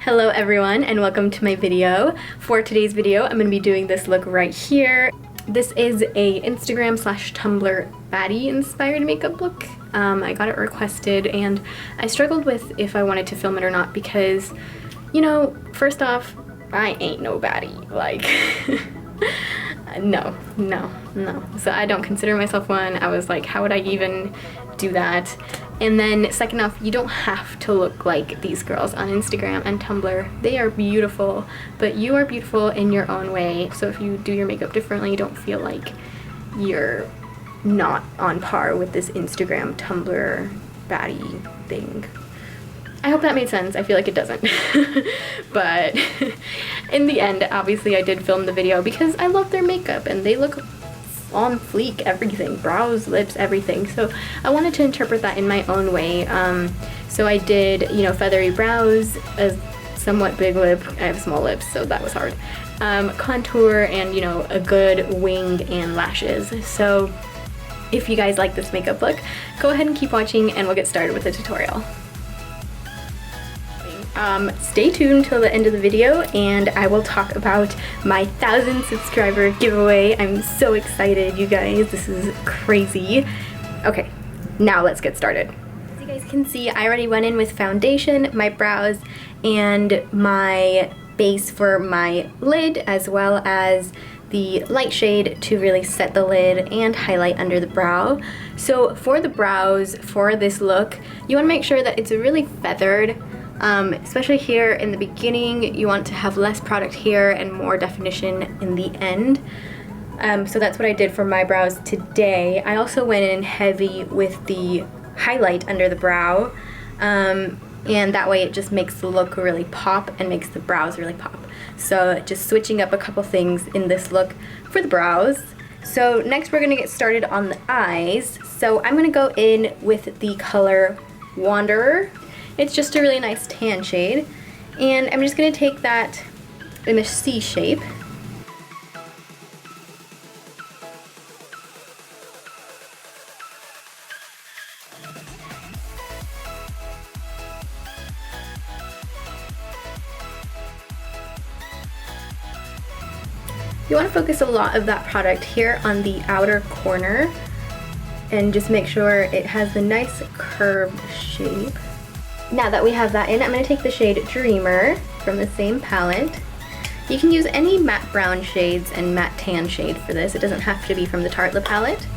Hello everyone and welcome to my video. For today's video, I'm going to be doing this look right here. This is a Instagram / Tumblr baddie inspired makeup look. I got it requested and I struggled with if I wanted to film it or not because, you know, first off, I ain't no baddie. Like, no. So I don't consider myself one. I was like, how would I even do that? And then second off, you don't have to look like these girls on Instagram and Tumblr. They are beautiful, but you are beautiful in your own way. So if you do your makeup differently, you don't feel like you're not on par with this Instagram, Tumblr, baddie thing. I hope that made sense. I feel like it doesn't. But in the end, obviously I did film the video because I love their makeup and they look on fleek, everything, brows, lips, everything. So I wanted to interpret that in my own way. So I did, you know, feathery brows, a somewhat big lip. I have small lips, so that was hard. Contour and, you know, a good wing and lashes. So if you guys like this makeup look, go ahead and keep watching and we'll get started with the tutorial. Stay tuned till the end of the video and I will talk about my 1,000 subscriber giveaway. I'm so excited, you guys. This is crazy. Okay, now let's get started. As you guys can see, I already went in with foundation, my brows, and my base for my lid, as well as the light shade to really set the lid and highlight under the brow. So for the brows, for this look, you want to make sure that it's really feathered. Especially here in the beginning, you want to have less product here and more definition in the end. So that's what I did for my brows today. I also went in heavy with the highlight under the brow, and that way it just makes the look really pop and makes the brows really pop. So just switching up a couple things in this look for the brows. So next we're going to get started on the eyes. So I'm going to go in with the color Wanderer. It's just a really nice tan shade, and I'm just going to take that in a C shape. You want to focus a lot of that product here on the outer corner and just make sure it has the nice curved shape. Now that we have that in, I'm going to take the shade Dreamer from the same palette. You can use any matte brown shades and matte tan shade for this. It doesn't have to be from the Tartelette palette.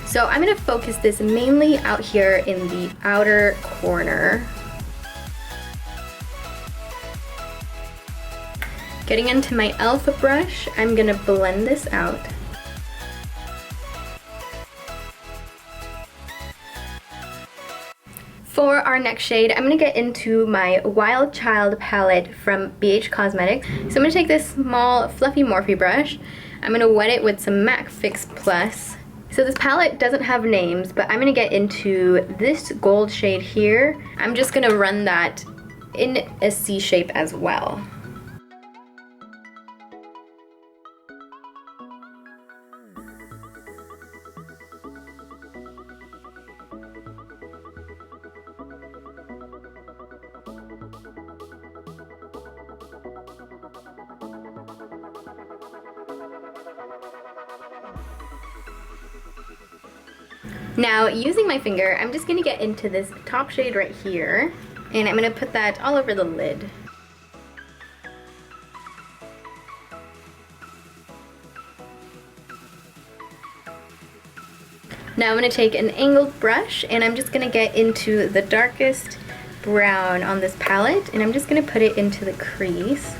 So I'm going to focus this mainly out here in the outer corner. Getting into my e.l.f. brush, I'm going to blend this out. For our next shade, I'm going to get into my Wild Child palette from BH Cosmetics. So I'm going to take this small fluffy Morphe brush. I'm going to wet it with some MAC Fix Plus. So this palette doesn't have names, but I'm going to get into this gold shade here. I'm just going to run that in a C shape as well. Now, using my finger, I'm just going to get into this top shade right here, and I'm going to put that all over the lid. Now I'm going to take an angled brush, and I'm just going to get into the darkest brown on this palette, and I'm just going to put it into the crease.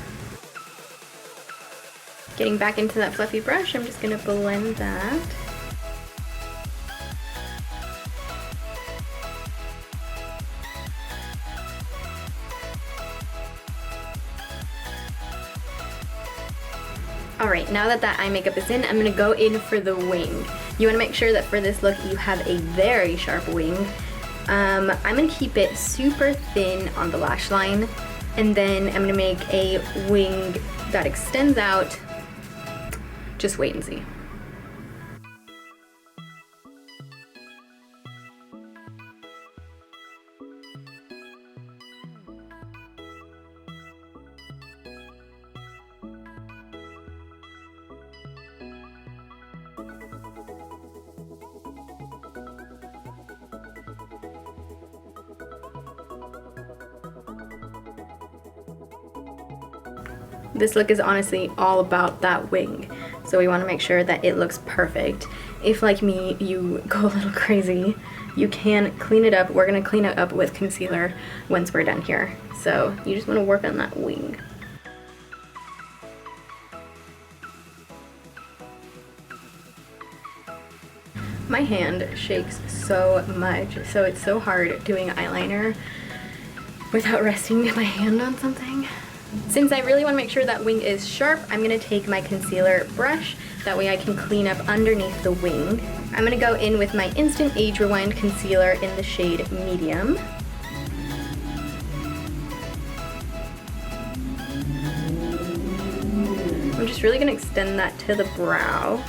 Getting back into that fluffy brush, I'm just going to blend that. Alright, now that that eye makeup is in, I'm going to go in for the wing. You want to make sure that for this look you have a very sharp wing. I'm going to keep it super thin on the lash line, and then I'm going to make a wing that extends out. Just wait and see. This look is honestly all about that wing, so we want to make sure that it looks perfect. If, like me, you go a little crazy, you can clean it up. We're going to clean it up with concealer once we're done here. So you just want to work on that wing. My hand shakes so much, so it's so hard doing eyeliner without resting my hand on something. Since I really want to make sure that wing is sharp, I'm going to take my concealer brush. That way I can clean up underneath the wing. I'm going to go in with my Instant Age Rewind concealer in the shade Medium. I'm just really going to extend that to the brow.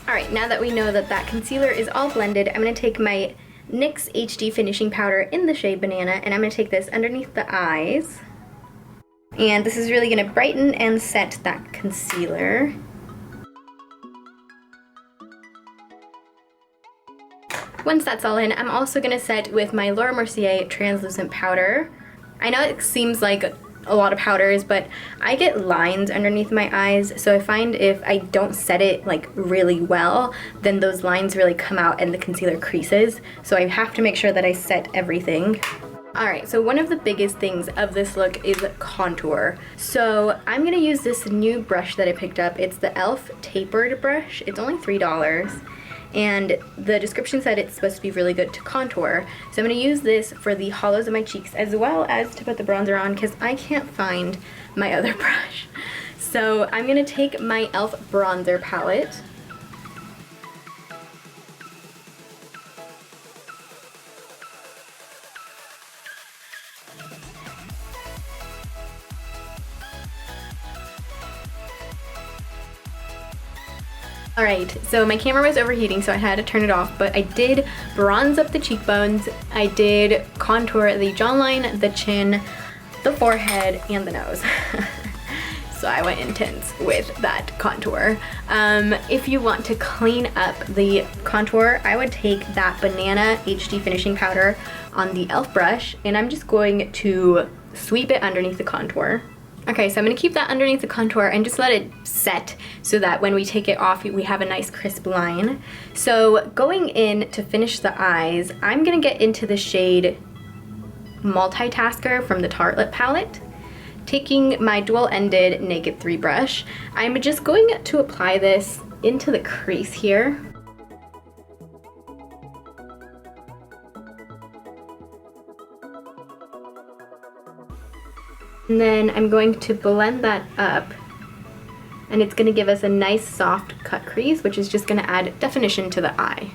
Alright, now that we know that that concealer is all blended, I'm going to take my NYX HD Finishing Powder in the shade Banana, and I'm going to take this underneath the eyes. And this is really going to brighten and set that concealer. Once that's all in, I'm also going to set with my Laura Mercier Translucent Powder. I know it seems like a lot of powders, but I get lines underneath my eyes, so I find if I don't set it like really well, then those lines really come out and the concealer creases, so I have to make sure that I set everything. Alright, so one of the biggest things of this look is contour. So I'm going to use this new brush that I picked up. It's the e.l.f. tapered brush. It's only $3. And the description said it's supposed to be really good to contour. So I'm going to use this for the hollows of my cheeks as well as to put the bronzer on because I can't find my other brush. So I'm going to take my e.l.f. bronzer palette. Alright, so my camera was overheating, so I had to turn it off, but I did bronze up the cheekbones, I did contour the jawline, the chin, the forehead, and the nose. So I went intense with that contour. If you want to clean up the contour, I would take that Banana HD Finishing Powder on the e.l.f. brush, and I'm just going to sweep it underneath the contour. Okay, so I'm going to keep that underneath the contour and just let it set so that when we take it off, we have a nice crisp line. So going in to finish the eyes, I'm going to get into the shade Multitasker from the Tartelette palette. Taking my dual-ended Naked 3 brush, I'm just going to apply this into the crease here. And then I'm going to blend that up, and it's going to give us a nice soft cut crease, which is just going to add definition to the eye.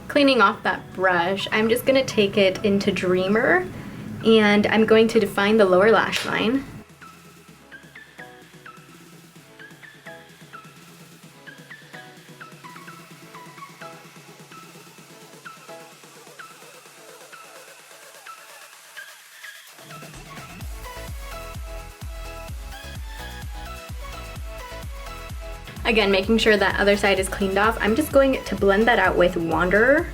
Cleaning off that brush, I'm just going to take it into Dreamer, and I'm going to define the lower lash line. Again, making sure that other side is cleaned off. I'm just going to blend that out with Wanderer.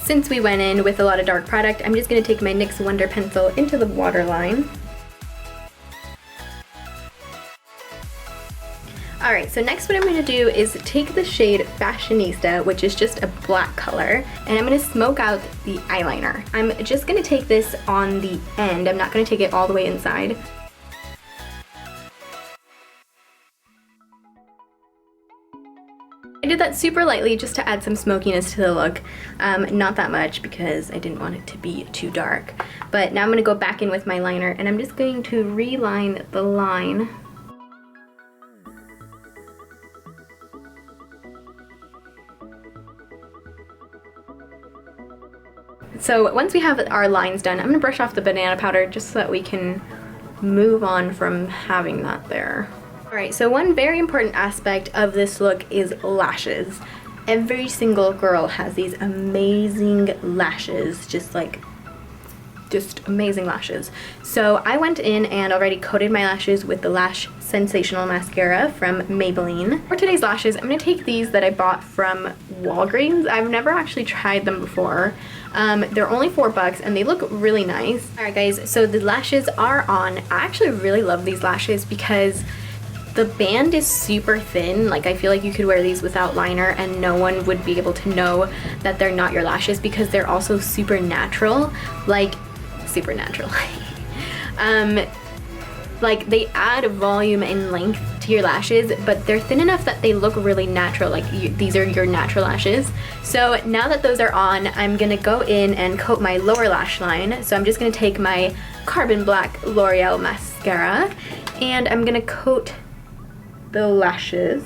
Since we went in with a lot of dark product, I'm just going to take my NYX Wonder Pencil into the waterline. Alright, so next what I'm going to do is take the shade Fashionista, which is just a black color, and I'm going to smoke out the eyeliner. I'm just going to take this on the end. I'm not going to take it all the way inside. I did that super lightly just to add some smokiness to the look. Not that much because I didn't want it to be too dark. But now I'm going to go back in with my liner, and I'm just going to reline the line. so once we have our lines done, I'm gonna brush off the banana powder just so that we can move on from having that there. Alright, so one very important aspect of this look is lashes. Every single girl has these amazing lashes, just amazing lashes. So I went in and already coated my lashes with the Lash Sensational Mascara from Maybelline. For today's lashes, I'm going to take these that I bought from Walgreens. I've never actually tried them before. They're only $4 and they look really nice. Alright guys, so the lashes are on. I actually really love these lashes because the band is super thin. Like, I feel like you could wear these without liner and no one would be able to know that they're not your lashes because they're also super natural. Like, super natural. Like, they add volume and length to your lashes, but they're thin enough that they look really natural. Like, these are your natural lashes. So now that those are on, I'm gonna go in and coat my lower lash line. So I'm just gonna take my Carbon Black L'Oreal mascara and I'm gonna coat the lashes.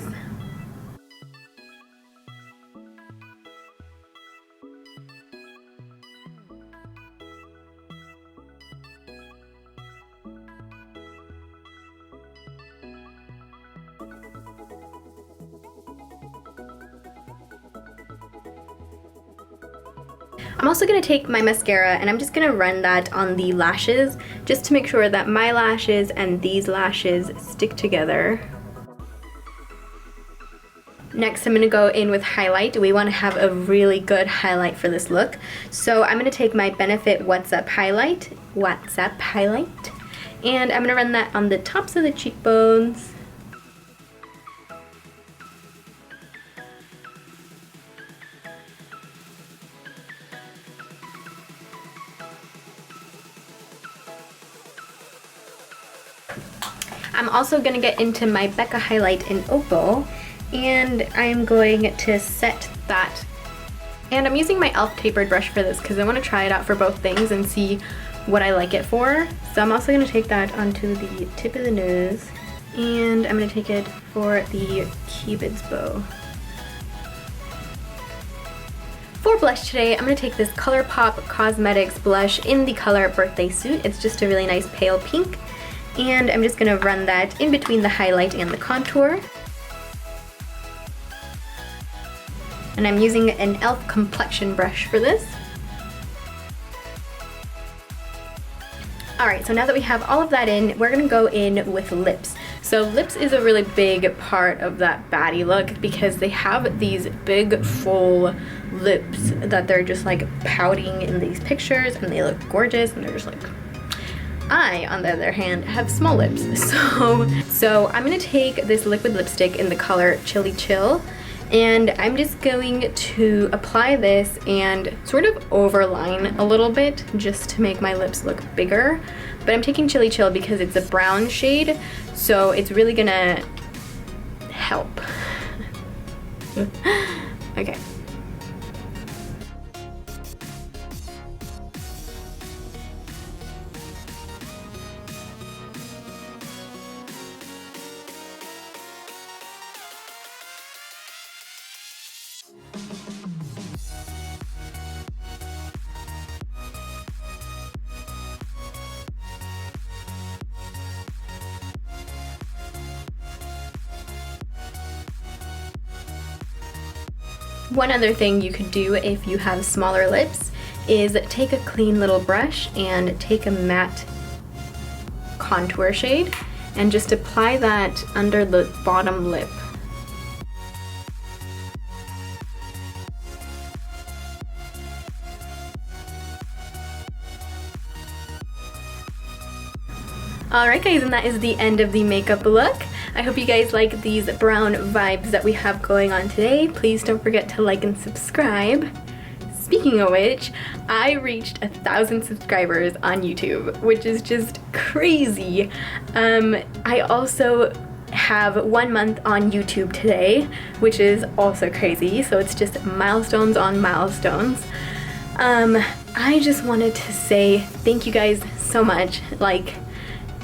I'm also going to take my mascara and I'm just going to run that on the lashes just to make sure that my lashes and these lashes stick together. Next, I'm going to go in with highlight. We want to have a really good highlight for this look. So I'm going to take my Benefit What's Up highlight, and I'm going to run that on the tops of the cheekbones. I'm also going to get into my Becca highlight in Opal, and I'm going to set that. And I'm using my e.l.f. tapered brush for this because I want to try it out for both things and see what I like it for. So I'm also going to take that onto the tip of the nose, and I'm going to take it for the Cupid's bow. For blush today, I'm going to take this ColourPop Cosmetics blush in the color Birthday Suit. It's just a really nice pale pink. And I'm just going to run that in between the highlight and the contour. And I'm using an e.l.f. complexion brush for this. Alright, so now that we have all of that in, we're going to go in with lips. So lips is a really big part of that baddie look because they have these big full lips that they're just like pouting in these pictures and they look gorgeous and they're just like... I, on the other hand, have small lips, so I'm going to take this liquid lipstick in the color Chili Chill, and I'm just going to apply this and sort of overline a little bit just to make my lips look bigger. But I'm taking Chili Chill because it's a brown shade, so it's really gonna help. Okay. One other thing you could do if you have smaller lips is take a clean little brush and take a matte contour shade and just apply that under the bottom lip. Alright guys, and that is the end of the makeup look. I hope you guys like these brown vibes that we have going on today. Please don't forget to like and subscribe. Speaking of which, I reached 1,000 subscribers on YouTube, which is just crazy. I also have 1 month on YouTube today, which is also crazy, so it's just milestones on milestones. I just wanted to say thank you guys so much. Like,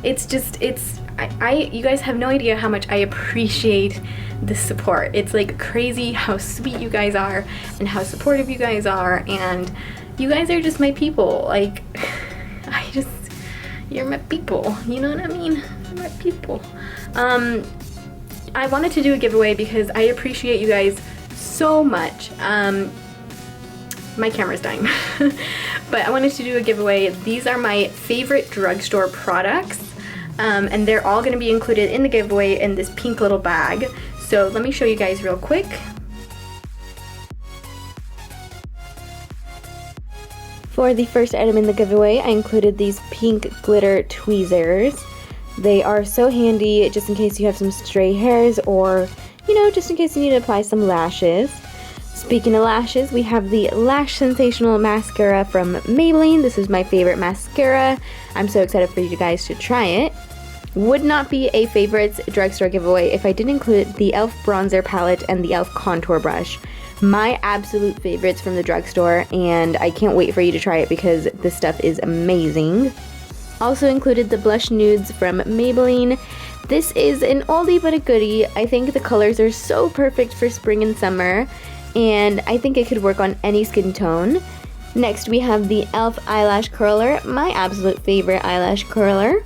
you guys have no idea how much I appreciate the support. It's like crazy how sweet you guys are and how supportive you guys are, and you guys are just my people. Like, you're my people, you know what I mean? You're my people. I wanted to do a giveaway because I appreciate you guys so much. My camera's dying. But I wanted to do a giveaway. These are my favorite drugstore products, and they're all gonna be included in the giveaway in this pink little bag. So let me show you guys real quick. For the first item in the giveaway, I included these pink glitter tweezers. They are so handy just in case you have some stray hairs, or, you know, just in case you need to apply some lashes. Speaking of lashes, we have the Lash Sensational Mascara from Maybelline. This is my favorite mascara. I'm so excited for you guys to try it. Would not be a favorites drugstore giveaway if I didn't include the e.l.f. bronzer palette and the e.l.f. contour brush. My absolute favorites from the drugstore, and I can't wait for you to try it because this stuff is amazing. Also included the blush nudes from Maybelline. This is an oldie but a goodie. I think the colors are so perfect for spring and summer, and I think it could work on any skin tone. Next we have the e.l.f. eyelash curler, my absolute favorite eyelash curler,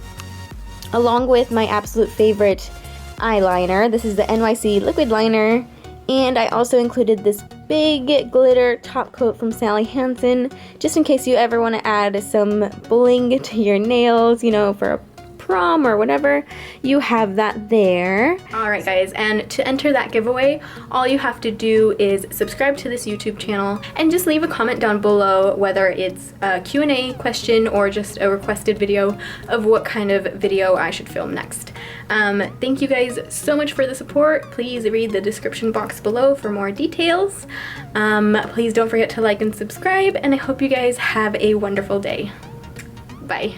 along with my absolute favorite eyeliner. This is the NYC liquid liner. And I also included this big glitter top coat from Sally Hansen, just in case you ever want to add some bling to your nails, you know, for a prom or whatever. You have that there. Alright guys, and to enter that giveaway, all you have to do is subscribe to this YouTube channel and just leave a comment down below, whether it's a Q&A question or just a requested video of what kind of video I should film next. Thank you guys so much for the support. Please read the description box below for more details. Please don't forget to like and subscribe, and I hope you guys have a wonderful day. Bye.